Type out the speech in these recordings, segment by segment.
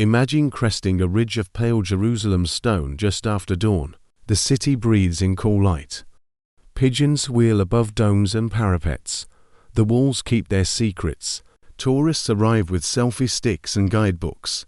Imagine cresting a ridge of pale Jerusalem stone just after dawn. The city breathes in cool light. Pigeons wheel above domes and parapets. The walls keep their secrets. Tourists arrive with selfie sticks and guidebooks.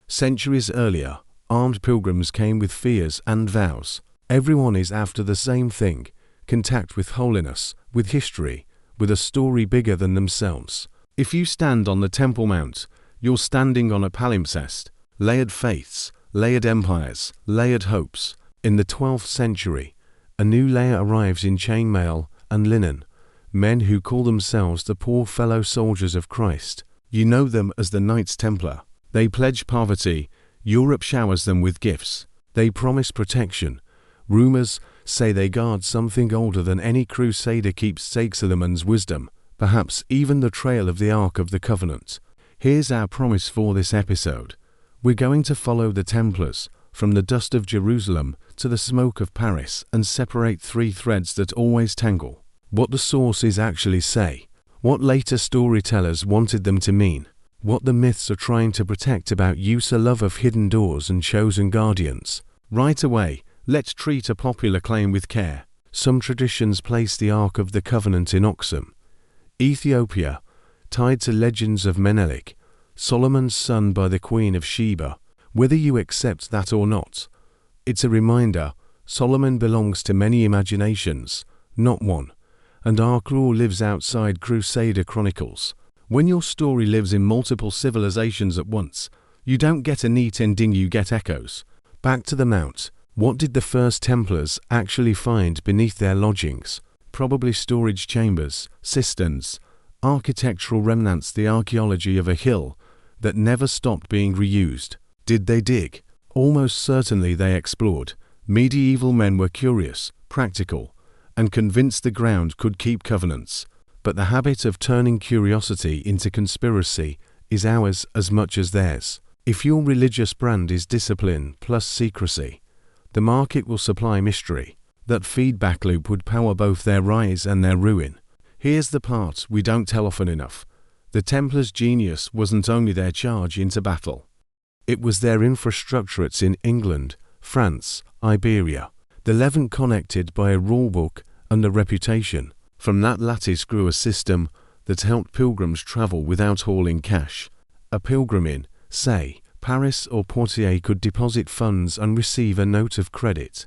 Centuries earlier, armed pilgrims came with fears and vows. Everyone is after the same thing: contact with holiness, with history, with a story bigger than themselves. If you stand on the Temple Mount, you're standing on a palimpsest, layered faiths, layered empires, layered hopes. In the 12th century, a new layer arrives in chainmail and linen, men who call themselves the poor fellow soldiers of Christ. You know them as the Knights Templar. They pledge poverty. Europe showers them with gifts. They promise protection. Rumors say they guard something older than any crusader keeps sake: Solomon's wisdom, perhaps even the trail of the Ark of the Covenant. Here's our promise for this episode. We're going to follow the Templars from the dust of Jerusalem to the smoke of Paris and separate three threads that always tangle. What the sources actually say, what later storytellers wanted them to mean, what the myths are trying to protect about use, a love of hidden doors and chosen guardians. Right away, let's treat a popular claim with care. Some traditions place the Ark of the Covenant in Oxum, Ethiopia, tied to legends of Menelik, Solomon's son by the Queen of Sheba. Whether you accept that or not, it's a reminder Solomon belongs to many imaginations, not one, and Ark lore lives outside Crusader chronicles. When your story lives in multiple civilizations at once, you don't get a neat ending, you get echoes. Back to the Mount. What did the first Templars actually find beneath their lodgings? Probably storage chambers, cisterns, architectural remnants, the archaeology of a hill that never stopped being reused. Did they dig? Almost certainly they explored. Medieval men were curious, practical, and convinced the ground could keep covenants. But the habit of turning curiosity into conspiracy is ours as much as theirs. If your religious brand is discipline plus secrecy, the market will supply mystery. That feedback loop would power both their rise and their ruin. Here's the part we don't tell often enough. The Templars' genius wasn't only their charge into battle. It was their infrastructurates in England, France, Iberia. The Levant connected by a rulebook and a reputation. From that lattice grew a system that helped pilgrims travel without hauling cash. A pilgrim in, say, Paris or Poitiers could deposit funds and receive a note of credit,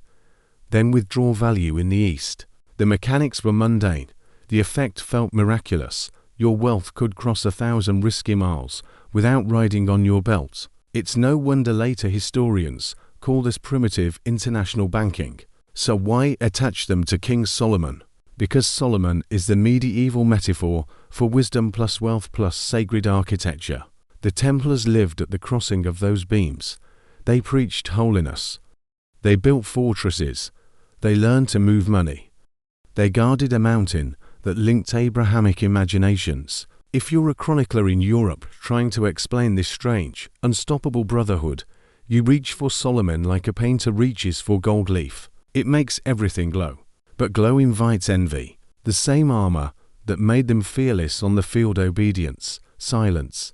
then withdraw value in the East. The mechanics were mundane. The effect felt miraculous. Your wealth could cross 1,000 risky miles without riding on your belt. It's no wonder later historians call this primitive international banking. So why attach them to King Solomon? Because Solomon is the medieval metaphor for wisdom plus wealth plus sacred architecture. The Templars lived at the crossing of those beams. They preached holiness. They built fortresses. They learned to move money. They guarded a mountain that linked Abrahamic imaginations. If you're a chronicler in Europe trying to explain this strange, unstoppable brotherhood, you reach for Solomon like a painter reaches for gold leaf. It makes everything glow. But glow invites envy. The same armor that made them fearless on the field, obedience, silence,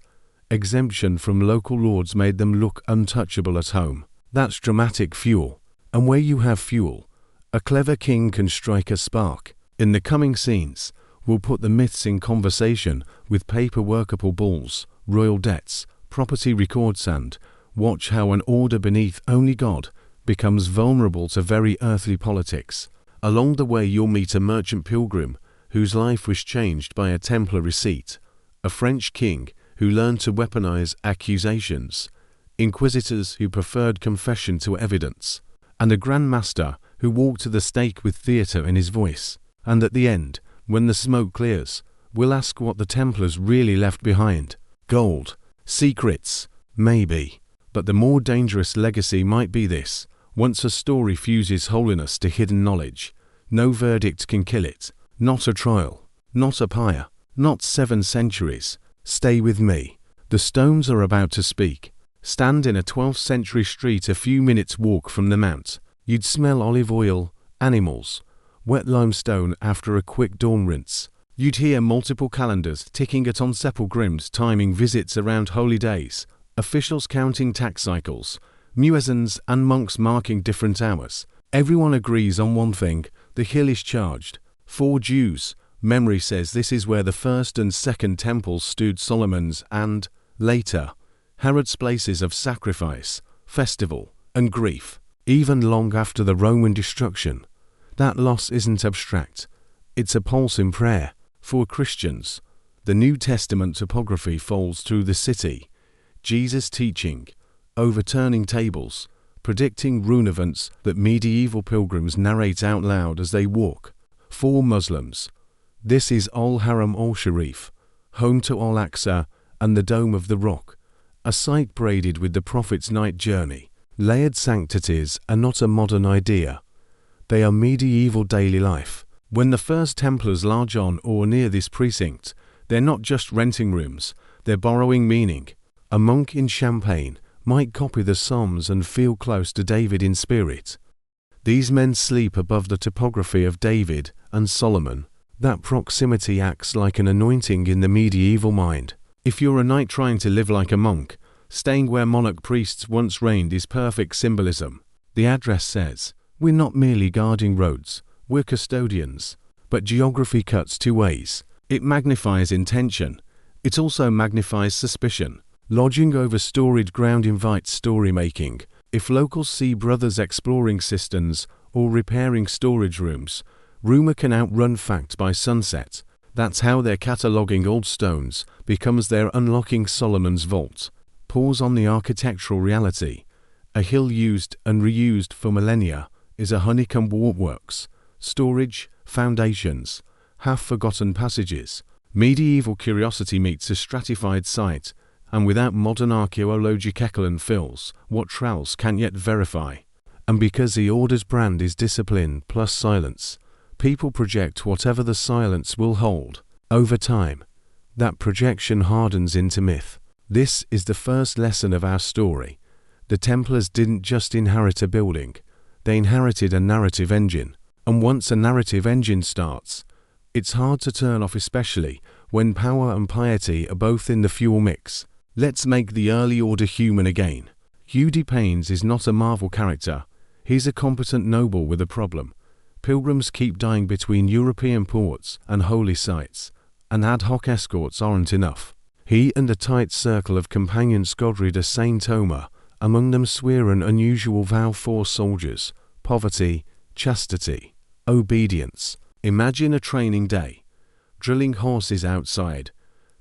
exemption from local lords, made them look untouchable at home. That's dramatic fuel. And where you have fuel, a clever king can strike a spark. In the coming scenes, we'll put the myths in conversation with paper-workable bulls, royal debts, property records, and watch how an order beneath only God becomes vulnerable to very earthly politics. Along the way you'll meet a merchant pilgrim whose life was changed by a Templar receipt, a French king who learned to weaponize accusations, inquisitors who preferred confession to evidence, and a Grand Master who walked to the stake with theatre in his voice. And at the end, when the smoke clears, we'll ask what the Templars really left behind. Gold, secrets, maybe. But the more dangerous legacy might be this: once a story fuses holiness to hidden knowledge, no verdict can kill it. Not a trial, not a pyre, not 7 centuries. Stay with me. The stones are about to speak. Stand in a 12th century street a few minutes walk from the mount. You'd smell olive oil, animals, wet limestone after a quick dawn rinse. You'd hear multiple calendars ticking at on sepulchrims timing visits around holy days, officials counting tax cycles, muezzins and monks marking different hours. Everyone agrees on one thing: the hill is charged. For Jews, memory says this is where the first and second temples stood, Solomon's and, later, Herod's places of sacrifice, festival, and grief. Even long after the Roman destruction, that loss isn't abstract. It's a pulse in prayer. For Christians, the New Testament topography folds through the city. Jesus teaching, overturning tables, predicting rune events that medieval pilgrims narrate out loud as they walk. For Muslims, this is Al-Haram al-Sharif, home to Al-Aqsa and the Dome of the Rock, a site braided with the Prophet's night journey. Layered sanctities are not a modern idea. They are medieval daily life. When the first Templars lodge on or near this precinct, they're not just renting rooms, they're borrowing meaning. A monk in Champagne might copy the Psalms and feel close to David in spirit. These men sleep above the topography of David and Solomon. That proximity acts like an anointing in the medieval mind. If you're a knight trying to live like a monk, staying where monarch priests once reigned is perfect symbolism. The address says, we're not merely guarding roads, we're custodians. But geography cuts two ways. It magnifies intention. It also magnifies suspicion. Lodging over storied ground invites story-making. If locals see brothers exploring cisterns or repairing storage rooms, rumor can outrun fact by sunset. That's how their cataloguing old stones becomes their unlocking Solomon's vault. Pause on the architectural reality. A hill used and reused for millennia is a honeycomb works. Storage, foundations, half-forgotten passages. Medieval curiosity meets a stratified site, and without modern archaeology Kekelan fills what trowels can't yet verify. And because the Order's brand is discipline plus silence, people project whatever the silence will hold. Over time, that projection hardens into myth. This is the first lesson of our story. The Templars didn't just inherit a building, they inherited a narrative engine. And once a narrative engine starts, it's hard to turn off, especially when power and piety are both in the fuel mix. Let's make the early order human again. Hugh Pains is not a Marvel character. He's a competent noble with a problem. Pilgrims keep dying between European ports and holy sites, and ad hoc escorts aren't enough. He and a tight circle of companions guarded a Saint Omer. Among them swear an unusual vow for soldiers: poverty, chastity, obedience. Imagine a training day, drilling horses outside,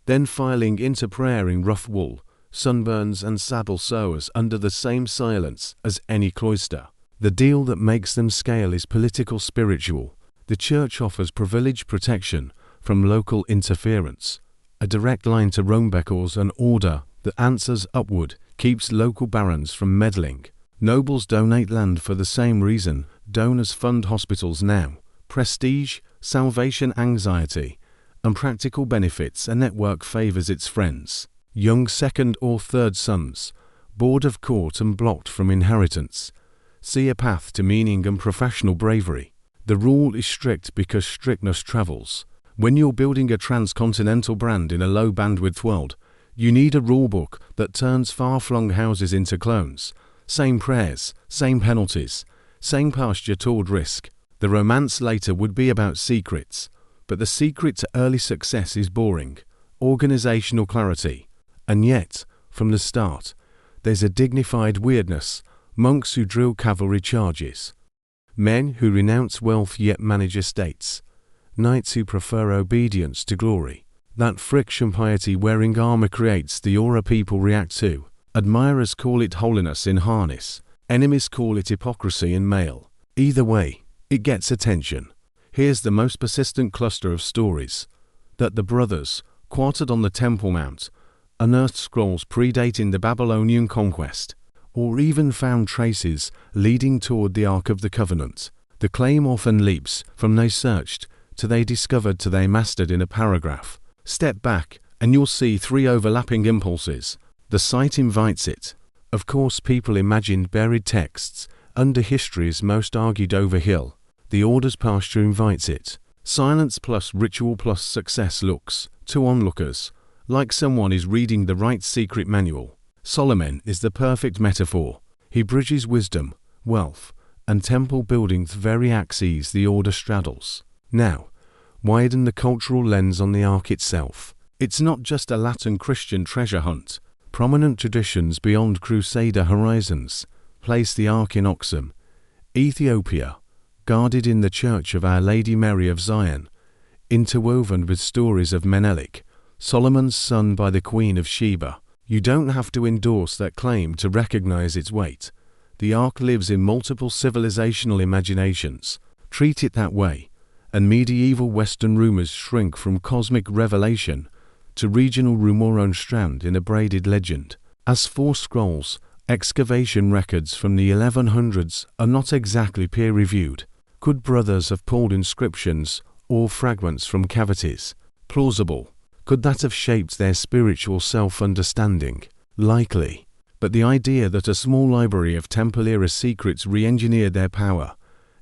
then filing into prayer in rough wool, sunburns and saddle sores under the same silence as any cloister. The deal that makes them scale is political spiritual. The church offers privileged protection from local interference. A direct line to Rome beckons an order that answers upward, keeps local barons from meddling. Nobles donate land for the same reason. Donors fund hospitals now. Prestige, salvation anxiety, and practical benefits. A network favors its friends. Young second or third sons, bored of court and blocked from inheritance, see a path to meaning and professional bravery. The rule is strict because strictness travels. When you're building a transcontinental brand in a low bandwidth world, you need a rulebook that turns far-flung houses into clones. Same prayers, same penalties, same pasture toward risk. The romance later would be about secrets, but the secret to early success is boring, organizational clarity. And yet, from the start, there's a dignified weirdness. Monks who drill cavalry charges, men who renounce wealth yet manage estates, knights who prefer obedience to glory. That friction piety wearing armor creates the aura people react to. Admirers call it holiness in harness, enemies call it hypocrisy in mail. Either way, it gets attention. Here's the most persistent cluster of stories: that the brothers, quartered on the Temple Mount, unearthed scrolls predating the Babylonian conquest, or even found traces leading toward the Ark of the Covenant. The claim often leaps from they searched to they discovered to they mastered in a paragraph. Step back and you'll see three overlapping impulses. The site invites it. Of course, people imagined buried texts under history's most argued over hill. The Order's pasture invites it. Silence plus ritual plus success looks, to onlookers, like someone is reading the right secret manual. Solomon is the perfect metaphor. He bridges wisdom, wealth, and temple building the very axes the order straddles. Now, widen the cultural lens on the Ark itself. It's not just a Latin Christian treasure hunt. Prominent traditions beyond Crusader horizons place the Ark in Oxum, Ethiopia, guarded in the Church of Our Lady Mary of Zion, interwoven with stories of Menelik, Solomon's son by the Queen of Sheba. You don't have to endorse that claim to recognize its weight. The Ark lives in multiple civilizational imaginations. Treat it that way, and medieval Western rumors shrink from cosmic revelation to regional Rumoron strand in a braided legend. As for scrolls, excavation records from the 1100s are not exactly peer-reviewed. Could brothers have pulled inscriptions or fragments from cavities? Plausible. Could that have shaped their spiritual self-understanding? Likely. But the idea that a small library of Temple-era secrets re-engineered their power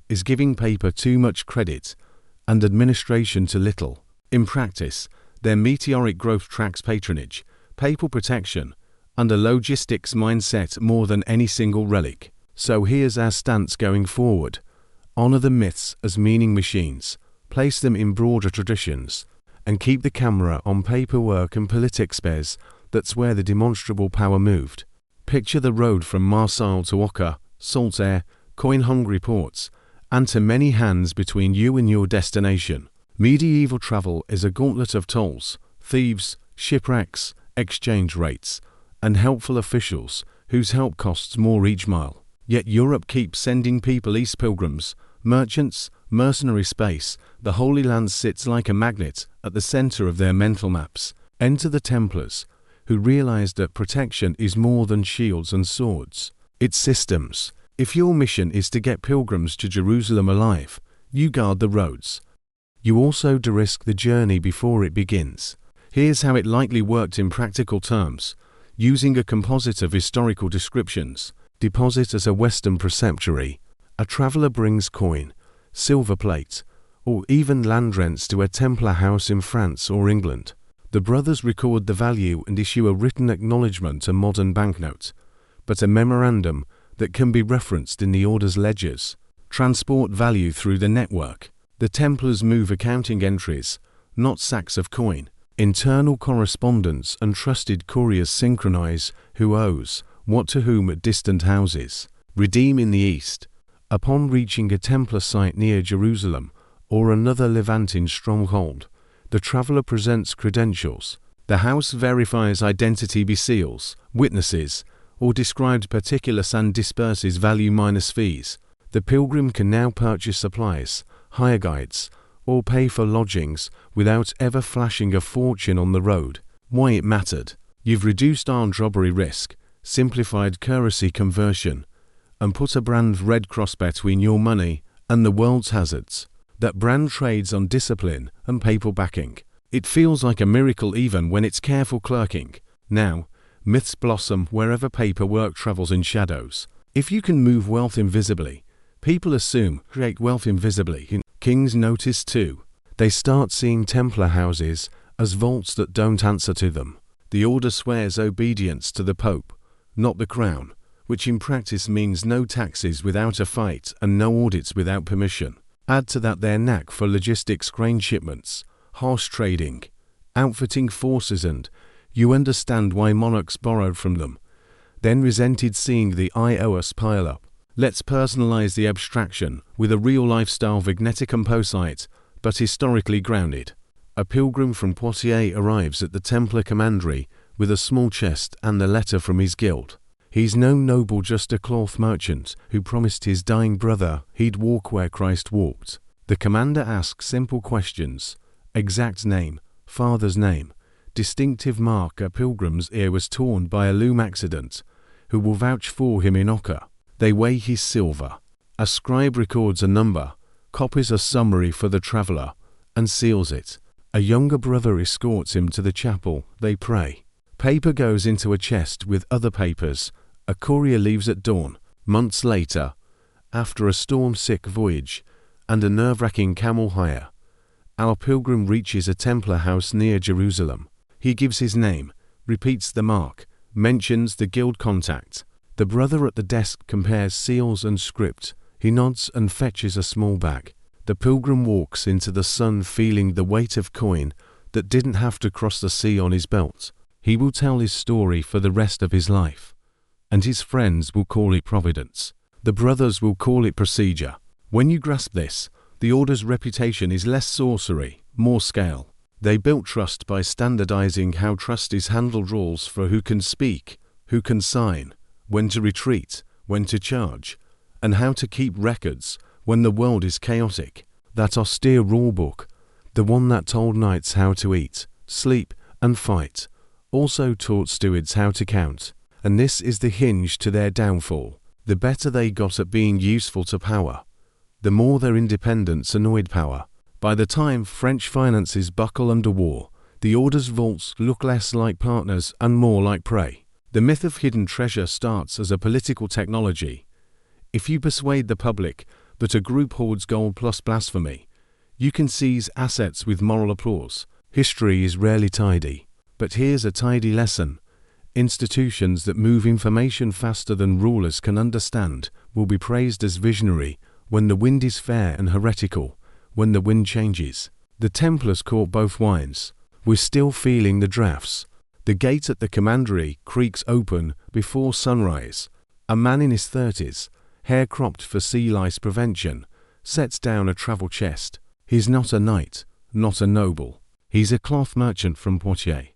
is giving paper too much credit and administration too little. In practice, their meteoric growth tracks patronage, papal protection, and a logistics mindset more than any single relic. So here's our stance going forward. Honor the myths as meaning machines, place them in broader traditions, and keep the camera on paperwork and politics spares. That's where the demonstrable power moved. Picture the road from Marseille to Oka, Saltaire, coin-hungry ports, and to many hands between you and your destination. Medieval travel is a gauntlet of tolls, thieves, shipwrecks, exchange rates, and helpful officials whose help costs more each mile. Yet Europe keeps sending people east, pilgrims, merchants, mercenary space. The Holy Land sits like a magnet at the center of their mental maps. Enter the Templars, who realized that protection is more than shields and swords. It's systems. If your mission is to get pilgrims to Jerusalem alive, you guard the roads. You also de-risk the journey before it begins. Here's how it likely worked in practical terms. Using a composite of historical descriptions, deposit as a Western preceptory, a traveler brings coin, silver plate, or even land rents to a Templar house in France or England. The brothers record the value and issue a written acknowledgement, a modern banknote, but a memorandum that can be referenced in the order's ledgers. Transport value through the network. The Templars move accounting entries, not sacks of coin. Internal correspondence and trusted couriers synchronize who owes what to whom at distant houses. Redeem in the east. Upon reaching a Templar site near Jerusalem or another Levantine stronghold, the traveler presents credentials. The house verifies identity by seals, witnesses, or described particulars and disperses value minus fees. The pilgrim can now purchase supplies, hire guides, or pay for lodgings without ever flashing a fortune on the road. Why it mattered? You've reduced armed robbery risk, simplified currency conversion, and put a brand Red Cross between your money and the world's hazards. That brand trades on discipline and papal backing. It feels like a miracle even when it's careful clerking. Now, myths blossom wherever paperwork travels in shadows. If you can move wealth invisibly, people assume create wealth invisibly. Kings notice too. They start seeing Templar houses as vaults that don't answer to them. The order swears obedience to the Pope, not the crown, which in practice means no taxes without a fight and no audits without permission. Add to that their knack for logistics, grain shipments, horse trading, outfitting forces, and you understand why monarchs borrowed from them, then resented seeing the "I owe us" pile up. Let's personalize the abstraction with a real lifestyle vignette composite, but historically grounded. A pilgrim from Poitiers arrives at the Templar commandery with a small chest and a letter from his guild. He's no noble, just a cloth merchant who promised his dying brother he'd walk where Christ walked. The commander asks simple questions: exact name, father's name, distinctive mark a pilgrim's ear was torn by a loom accident, who will vouch for him in Oka. They weigh his silver. A scribe records a number, copies a summary for the traveler, and seals it. A younger brother escorts him to the chapel. They pray. Paper goes into a chest with other papers. A courier leaves at dawn. Months later, after a storm-sick voyage and a nerve-wracking camel hire, our pilgrim reaches a Templar house near Jerusalem. He gives his name, repeats the mark, mentions the guild contact. The brother at the desk compares seals and script. He nods and fetches a small bag. The pilgrim walks into the sun feeling the weight of coin that didn't have to cross the sea on his belt. He will tell his story for the rest of his life, and his friends will call it providence. The brothers will call it procedure. When you grasp this, the Order's reputation is less sorcery, more scale. They built trust by standardizing how trust is handled, rules for who can speak, who can sign, when to retreat, when to charge, and how to keep records when the world is chaotic. That austere rulebook, the one that told knights how to eat, sleep, and fight, also taught stewards how to count. And this is the hinge to their downfall. The better they got at being useful to power, the more their independence annoyed power. By the time French finances buckle under war, the Order's vaults look less like partners and more like prey. The myth of hidden treasure starts as a political technology. If you persuade the public that a group hoards gold plus blasphemy, you can seize assets with moral applause. History is rarely tidy, but here's a tidy lesson. Institutions that move information faster than rulers can understand will be praised as visionary when the wind is fair, and heretical when the wind changes. The Templars caught both wines. We're still feeling the drafts. The gate at the commandery creaks open before sunrise. A man in his 30s, hair cropped for sea lice prevention, sets down a travel chest. He's not a knight, not a noble. He's a cloth merchant from Poitiers,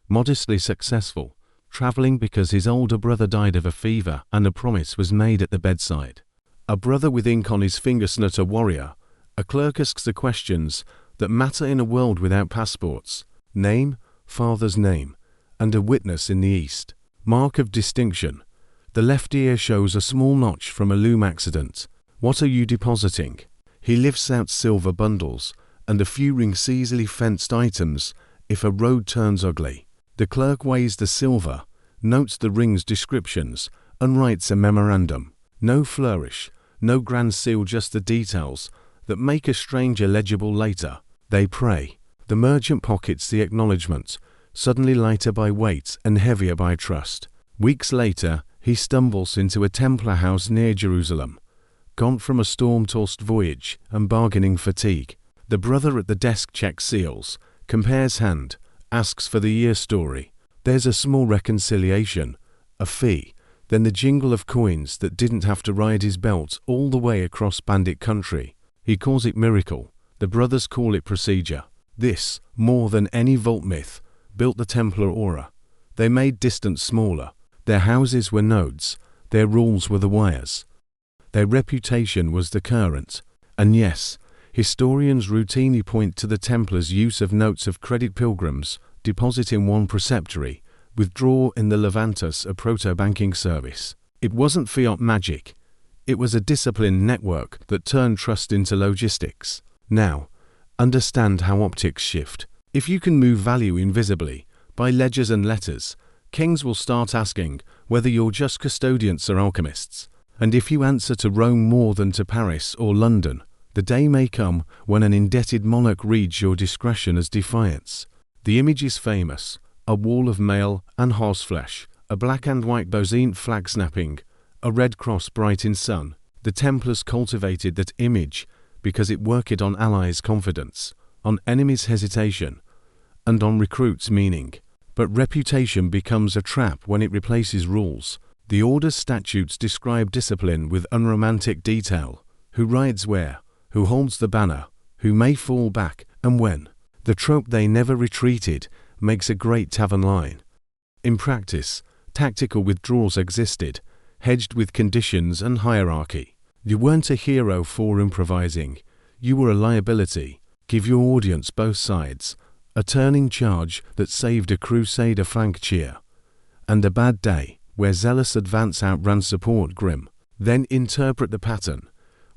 modestly successful, traveling because his older brother died of a fever and a promise was made at the bedside. A brother with ink on his fingers, not a warrior. A clerk asks the questions that matter in a world without passports. Name, father's name, and a witness in the east. Mark of distinction. The left ear shows a small notch from a loom accident. What are you depositing? He lifts out silver bundles and a few rings, easily fenced items if a road turns ugly. The clerk weighs the silver, notes the rings' descriptions, and writes a memorandum. No flourish, no grand seal, just the details that make a stranger legible later. They pray. The merchant pockets the acknowledgement, suddenly lighter by weight and heavier by trust. Weeks later, he stumbles into a Templar house near Jerusalem, gone from a storm-tossed voyage and bargaining fatigue. The brother at the desk checks seals, compares hand, asks for the year story. There's a small reconciliation, a fee, then the jingle of coins that didn't have to ride his belt all the way across bandit country. He calls it miracle. The brothers call it procedure. This, more than any vault myth, built the Templar aura. They made distance smaller. Their houses were nodes. Their rules were the wires. Their reputation was the current. And yes, historians routinely point to the Templars' use of notes of credit. Pilgrims deposit in one preceptory, withdraw in the Levantus, a proto-banking service. It wasn't fiat magic. It was a disciplined network that turned trust into logistics. Now, understand how optics shift. If you can move value invisibly, by ledgers and letters, kings will start asking whether you're just custodians or alchemists. And if you answer to Rome more than to Paris or London, the day may come when an indebted monarch reads your discretion as defiance. The image is famous. A wall of mail and horseflesh, a black and white Bosine flag snapping, a red cross bright in sun. The Templars cultivated that image because it worked on allies' confidence, on enemies' hesitation, and on recruits' meaning. But reputation becomes a trap when it replaces rules. The Order's statutes describe discipline with unromantic detail. Who rides where, who holds the banner, who may fall back, and when. The trope "they never retreated" makes a great tavern line. In practice, tactical withdrawals existed, hedged with conditions and hierarchy. You weren't a hero for improvising. You were a liability. Give your audience both sides. A turning charge that saved a crusader flank cheer. And a bad day, where zealous advance outran support grim. Then interpret the pattern.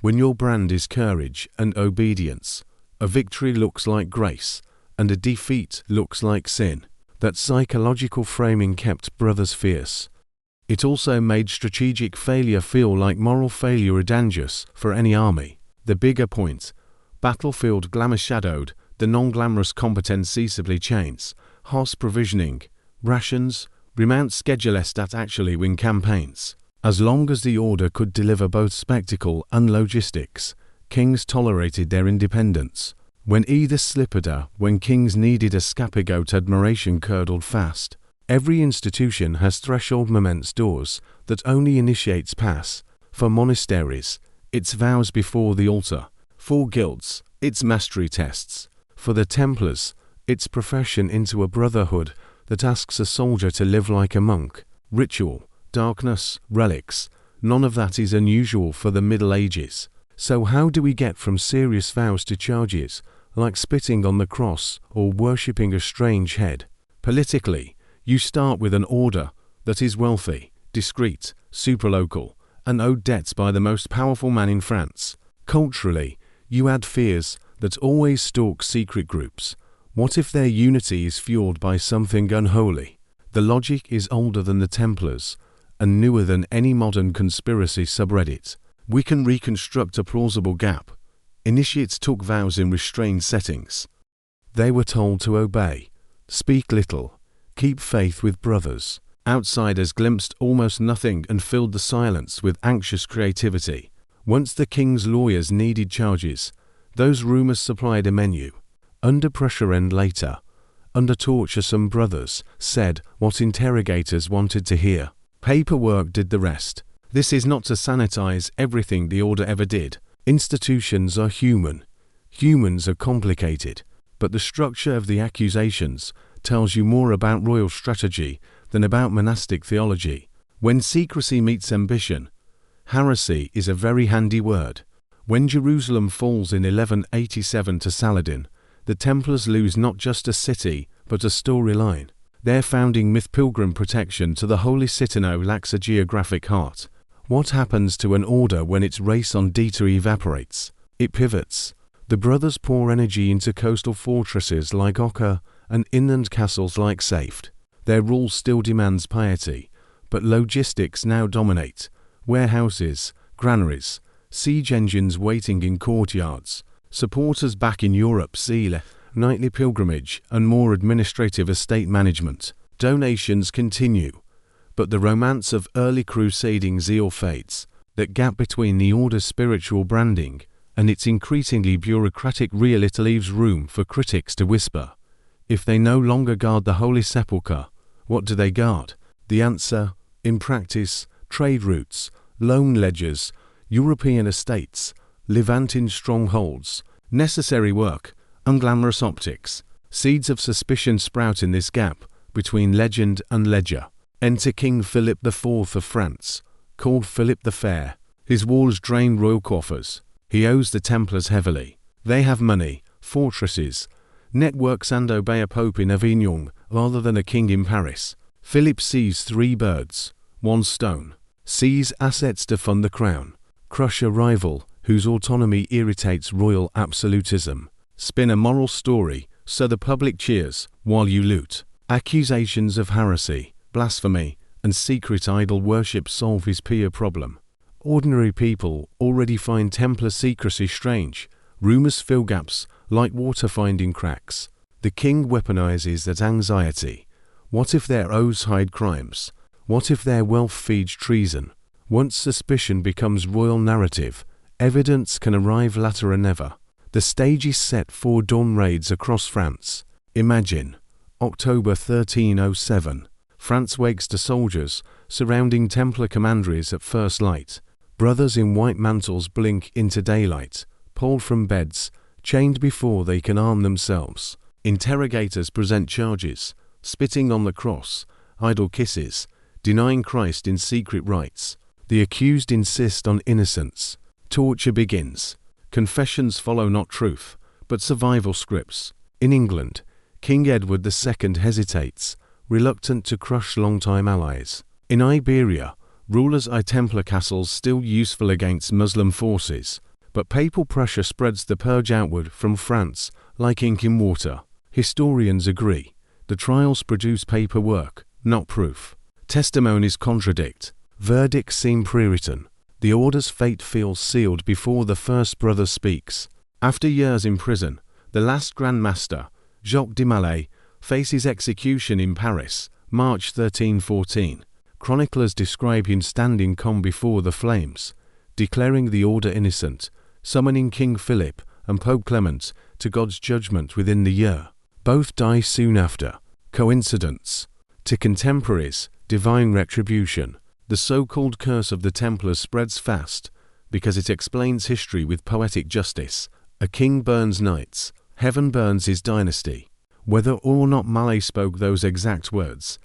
When your brand is courage and obedience, a victory looks like grace, and a defeat looks like sin. That psychological framing kept brothers fierce. It also made strategic failure feel like moral failure, dangerous for any army. The bigger point: battlefield glamour shadowed, the non-glamorous competence ceasably chains, horse provisioning, rations, Remount schedule stat actually win campaigns. As long as the order could deliver both spectacle and logistics, kings tolerated their independence. When either slipped, when kings needed a scapegoat, admiration curdled fast. Every institution has threshold moments doors that only initiates pass. For monasteries, it's vows before the altar. For guilds, it's mastery tests. For the Templars, it's profession into a brotherhood that asks a soldier to live like a monk. Ritual, darkness, relics, none of that is unusual for the Middle Ages. So how do we get from serious vows to charges, like spitting on the cross or worshipping a strange head? Politically, you start with an order that is wealthy, discreet, superlocal, and owed debts by the most powerful man in France. Culturally, you add fears that always stalk secret groups. What if their unity is fueled by something unholy? The logic is older than the Templars and newer than any modern conspiracy subreddit. We can reconstruct a plausible gap. Initiates took vows in restrained settings. They were told to obey, speak little, keep faith with brothers. Outsiders glimpsed almost nothing and filled the silence with anxious creativity. Once the king's lawyers needed charges, those rumors supplied a menu. Under pressure and later, under torture, some brothers said what interrogators wanted to hear. Paperwork did the rest. This is not to sanitize everything the order ever did. Institutions are human. Humans are complicated. But the structure of the accusations tells you more about royal strategy than about monastic theology. When secrecy meets ambition, heresy is a very handy word. When Jerusalem falls in 1187 to Saladin, the Templars lose not just a city, but a storyline. Their founding myth, pilgrim protection to the Holy Citadel, lacks a geographic heart. What happens to an order when its race on data evaporates? It pivots. The brothers pour energy into coastal fortresses like Oka and inland castles like Safed. Their rule still demands piety, but logistics now dominate. Warehouses, granaries, siege engines waiting in courtyards. Supporters back in Europe see nightly pilgrimage and more administrative estate management. Donations continue, but the romance of early crusading zeal fades. That gap between the order's spiritual branding and its increasingly bureaucratic reality leaves room for critics to whisper. If they no longer guard the Holy Sepulchre, what do they guard? The answer, in practice, trade routes, loan ledgers, European estates, Levantine strongholds, necessary work, unglamorous optics. Seeds of suspicion sprout in this gap between legend and ledger. Enter King Philip IV of France, called Philip the Fair. His walls drain royal coffers. He owes the Templars heavily. They have money, fortresses, networks, and obey a pope in Avignon rather than a king in Paris. Philip sees 3 birds, 1 stone. Seize assets to fund the crown. Crush a rival whose autonomy irritates royal absolutism. Spin a moral story so the public cheers while you loot. Accusations of heresy, blasphemy, and secret idol worship solve his peer problem. Ordinary people already find Templar secrecy strange. Rumors fill gaps like water finding cracks. The king weaponizes that anxiety. What if their oaths hide crimes? What if their wealth feeds treason? Once suspicion becomes royal narrative, evidence can arrive later or never. The stage is set for dawn raids across France. Imagine, October 1307. France wakes to soldiers surrounding Templar commanderies at first light. Brothers in white mantles blink into daylight, pulled from beds, chained before they can arm themselves. Interrogators present charges, spitting on the cross, idle kisses, denying Christ in secret rites. The accused insist on innocence. Torture begins. Confessions follow not truth, but survival scripts. In England, King Edward II hesitates, reluctant to crush longtime allies. In Iberia, rulers eye Templar castles still useful against Muslim forces, but papal pressure spreads the purge outward from France like ink in water. Historians agree. The trials produce paperwork, not proof. Testimonies contradict. Verdicts seem pre-written. The order's fate feels sealed before the first brother speaks. After years in prison, the last Grand Master, Jacques de Mallet, faces execution in Paris, March 1314. Chroniclers describe him standing calm before the flames, declaring the order innocent, summoning King Philip and Pope Clement to God's judgment within the year. Both die soon after. Coincidence? To contemporaries, divine retribution. The so-called curse of the Templars spreads fast because it explains history with poetic justice. A king burns knights, heaven burns his dynasty. Whether or not Mallet spoke those exact words,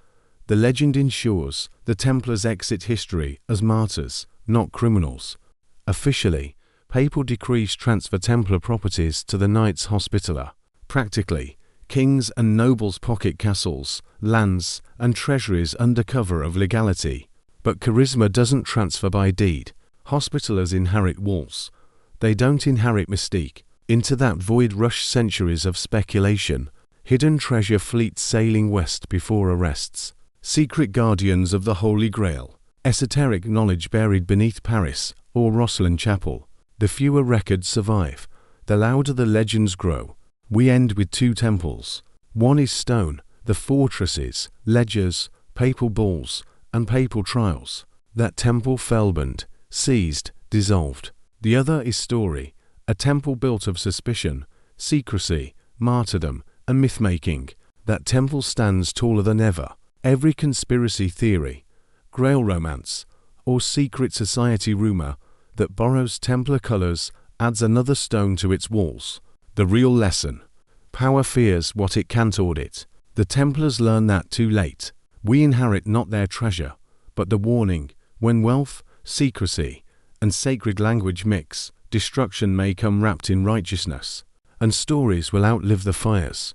the legend ensures the Templars exit history as martyrs, not criminals. Officially, papal decrees transfer Templar properties to the Knights Hospitaller. Practically, kings and nobles pocket castles, lands, and treasuries under cover of legality. But charisma doesn't transfer by deed. Hospitallers inherit walls. They don't inherit mystique. Into that void rush centuries of speculation, hidden treasure fleets sailing west before arrests. Secret guardians of the Holy Grail. Esoteric knowledge buried beneath Paris or Rosslyn Chapel. The fewer records survive, the louder the legends grow. We end with two temples. One is stone, the fortresses, ledgers, papal bulls, and papal trials. That temple fell burned, seized, dissolved. The other is story, a temple built of suspicion, secrecy, martyrdom, and myth-making. That temple stands taller than ever. Every conspiracy theory, Grail romance, or secret society rumor that borrows Templar colors adds another stone to its walls. The real lesson: power fears what it can't audit. The Templars learn that too late. We inherit not their treasure, but the warning: when wealth, secrecy, and sacred language mix, destruction may come wrapped in righteousness, and stories will outlive the fires.